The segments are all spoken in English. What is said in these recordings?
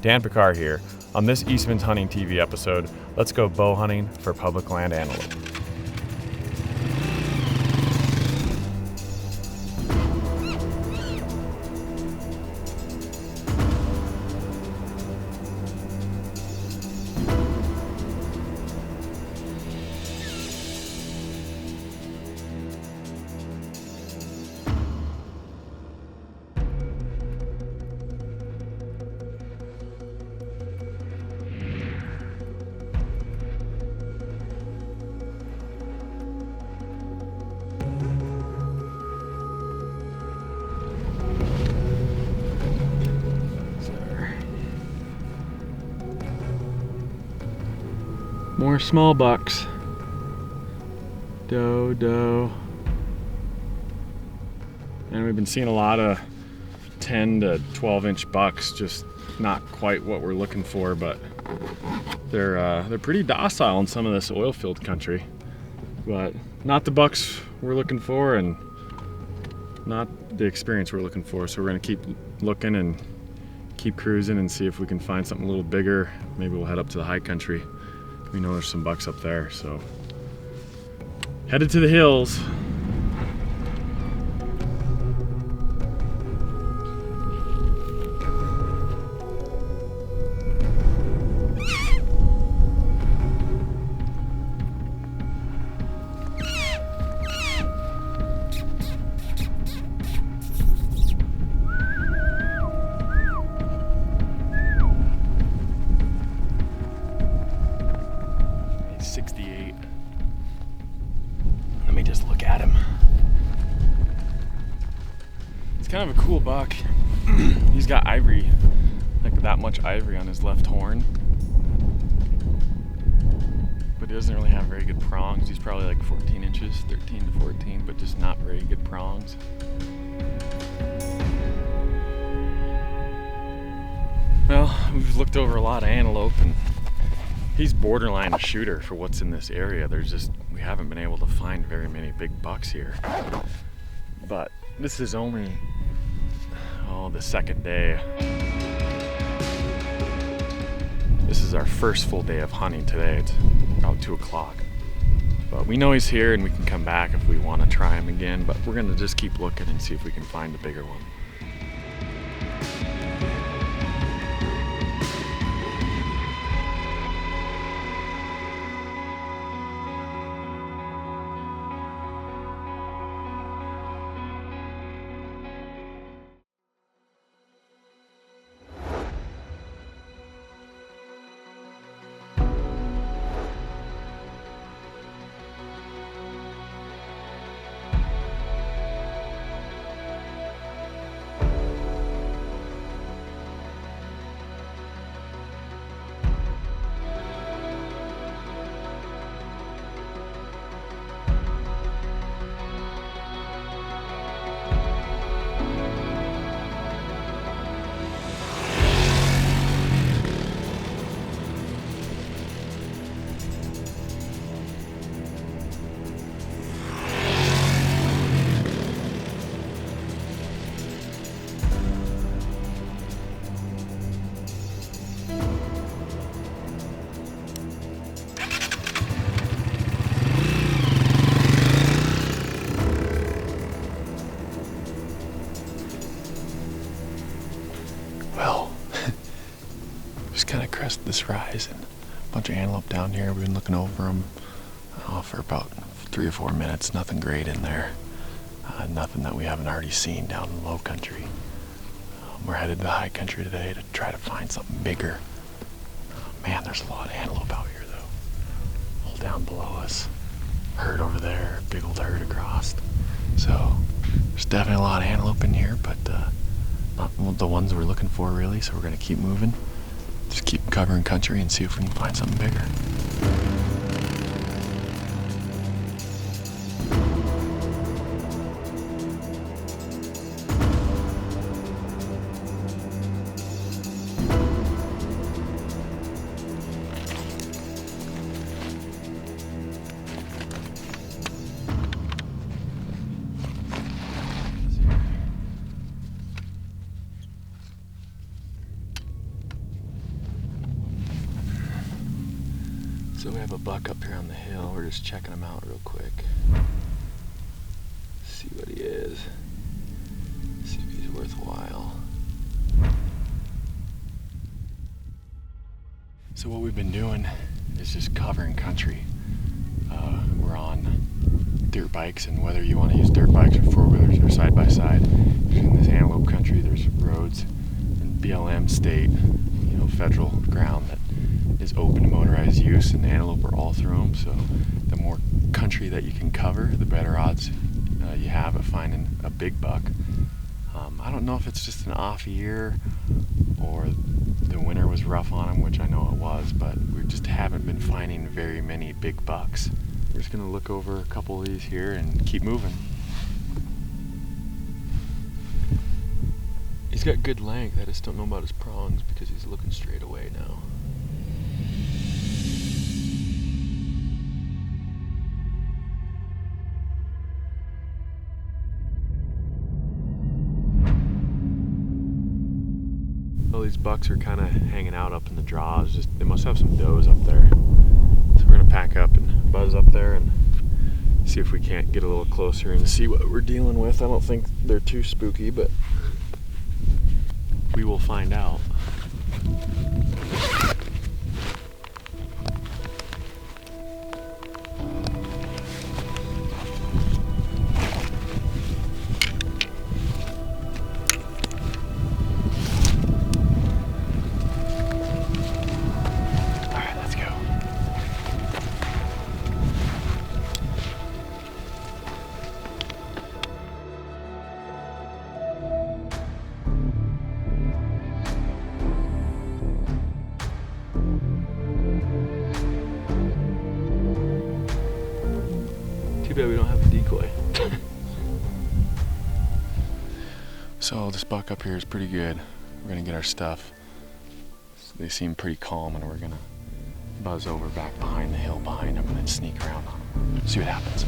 Dan Pickar here. On this Eastmans Hunting TV episode, let's go bow hunting for public land antelope. More small bucks. Doe. And we've been seeing a lot of 10 to 12 inch bucks, just not quite what we're looking for, but they're pretty docile in some of this oil field country, but not the bucks we're looking for and not the experience we're looking for. So we're gonna keep looking and keep cruising and see if we can find something a little bigger. Maybe we'll head up to the high country. We know there's some bucks up there, so headed to the hills. Kind of a cool buck. He's got ivory, like that much ivory on his left horn, but he doesn't really have very good prongs. He's probably like 14 inches, 13 to 14, but just not very good prongs. Well, we've looked over a lot of antelope and he's borderline a shooter for what's in this area. We haven't been able to find very many big bucks here, but this is only the second day. This is our first full day of hunting today. It's about 2 o'clock. But we know he's here and we can come back if we want to try him again, but we're gonna just keep looking and see if we can find a bigger one. Kind of crest this rise and a bunch of antelope down here. We've been looking over them for about 3 or 4 minutes. Nothing great in there. Nothing that we haven't already seen down in the low country. We're headed to the high country today to try to find something bigger. Man, there's a lot of antelope out here though. All down below us. Herd over there, big old herd across. So there's definitely a lot of antelope in here, but not the ones we're looking for really. So we're gonna keep moving. Just keep covering country and see if we can find something bigger. So we have a buck up here on the hill. We're just checking him out real quick. See what he is. See if he's worthwhile. So what we've been doing is just covering country. We're on dirt bikes, and whether you want to use dirt bikes or four-wheelers or side-by-side, in this antelope country there's roads and BLM state, federal ground that is open to motorized use, and the antelope are all through them. So the more country that you can cover, the better odds you have at finding a big buck. I don't know if it's just an off year or the winter was rough on them, which I know it was, but we just haven't been finding very many big bucks. We're just gonna look over a couple of these here and keep moving. He's got good length. I just don't know about his prongs because he's looking straight away now. Well, these bucks are kind of hanging out up in the draws. They must have some does up there. So we're gonna pack up and buzz up there and see if we can't get a little closer and see what we're dealing with. I don't think they're too spooky, but we will find out. Too bad we don't have a decoy. So this buck up here is pretty good. We're gonna get our stuff. They seem pretty calm, and we're gonna buzz over back behind the hill behind them and then sneak around on them. See what happens.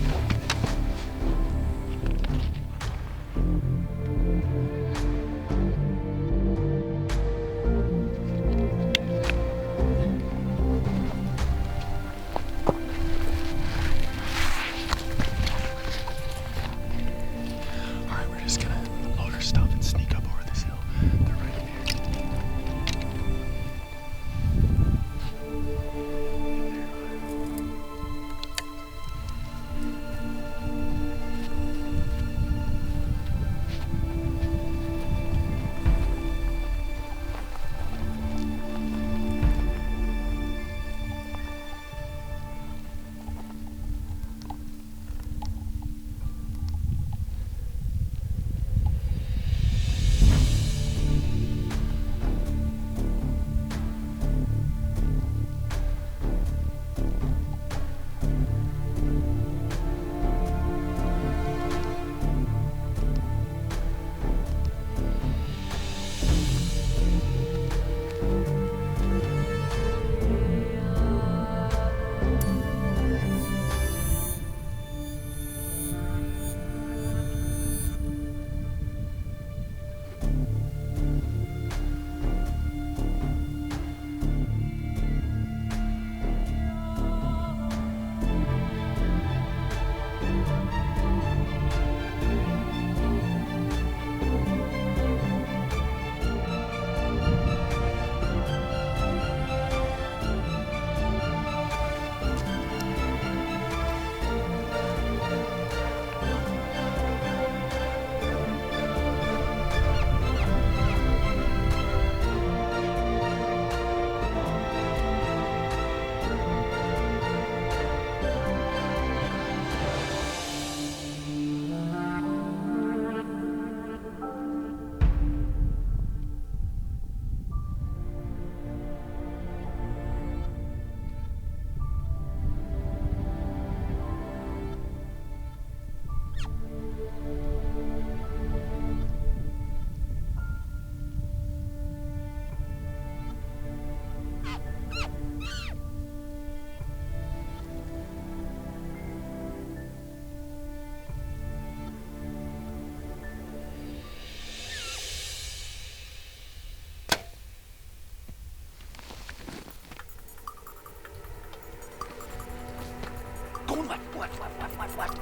left.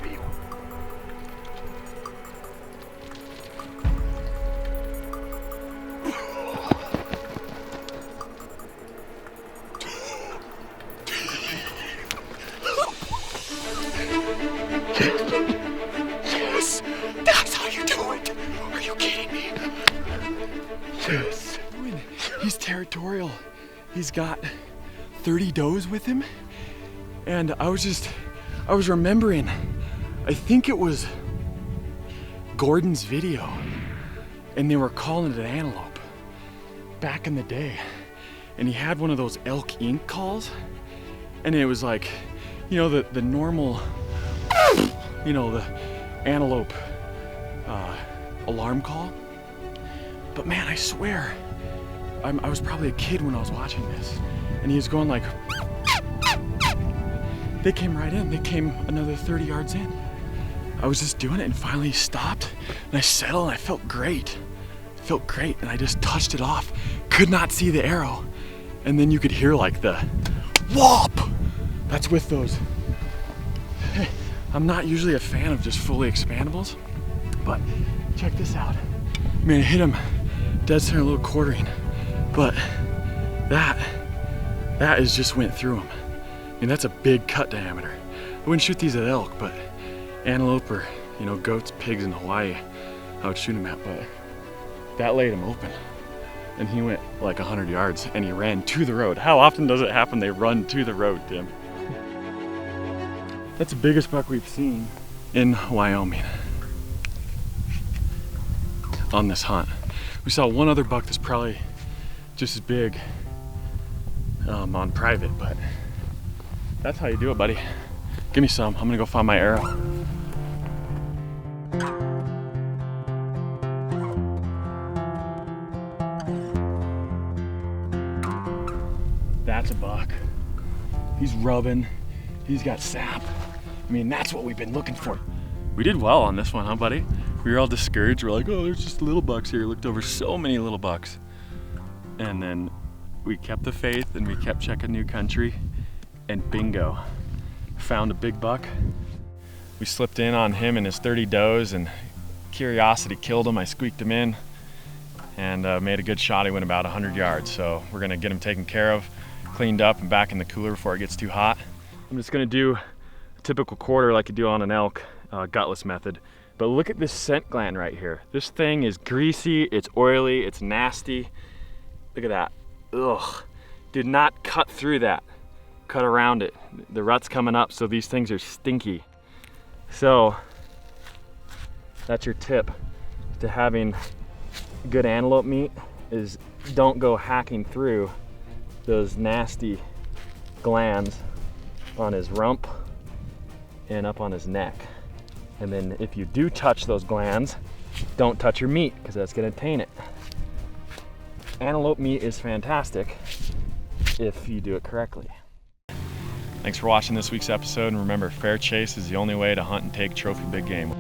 Video. Yes! That's how you do it! Are you kidding me? Yes. He's territorial. He's got 30 does with him. And I was remembering, I think it was Gordon's video, and they were calling it an antelope back in the day. And he had one of those elk Inc. calls, and it was like, you know, the normal, you know, the antelope alarm call. But man, I swear, I was probably a kid when I was watching this, and he was going like, they came right in. They came another 30 yards in. I was just doing it, and finally he stopped, and I settled, and I felt great. It felt great, and I just touched it off. Could not see the arrow, and then you could hear like the whop. That's with those. I'm not usually a fan of just fully expandables, but check this out. I mean, I hit him dead center, a little quartering, but that is just went through him. I mean, that's a big cut diameter. I wouldn't shoot these at elk, but antelope or, you know, goats, pigs in Hawaii, I would shoot them at, but that laid him open. And he went like 100 yards and he ran to the road. How often does it happen they run to the road, Tim? That's the biggest buck we've seen in Wyoming on this hunt. We saw one other buck that's probably just as big on private, but that's how you do it, buddy. Give me some. I'm gonna go find my arrow. That's a buck. He's rubbing. He's got sap. I mean, that's what we've been looking for. We did well on this one, huh, buddy? We were all discouraged. We're like, oh, there's just little bucks here. Looked over so many little bucks. And then we kept the faith and we kept checking new country, and bingo, found a big buck. We slipped in on him and his 30 does, and curiosity killed him. I squeaked him in and made a good shot. He went about 100 yards. So we're gonna get him taken care of, cleaned up, and back in the cooler before it gets too hot. I'm just gonna do a typical quarter like you do on an elk, gutless method. But look at this scent gland right here. This thing is greasy, it's oily, it's nasty. Look at that. Ugh. Did not cut through that. Cut around it. The rut's coming up, so these things are stinky. So that's your tip to having good antelope meat, is don't go hacking through those nasty glands on his rump and up on his neck. And then if you do touch those glands, don't touch your meat, because that's gonna taint it. Antelope meat is fantastic if you do it correctly. Thanks for watching this week's episode, and remember, fair chase is the only way to hunt and take trophy big game.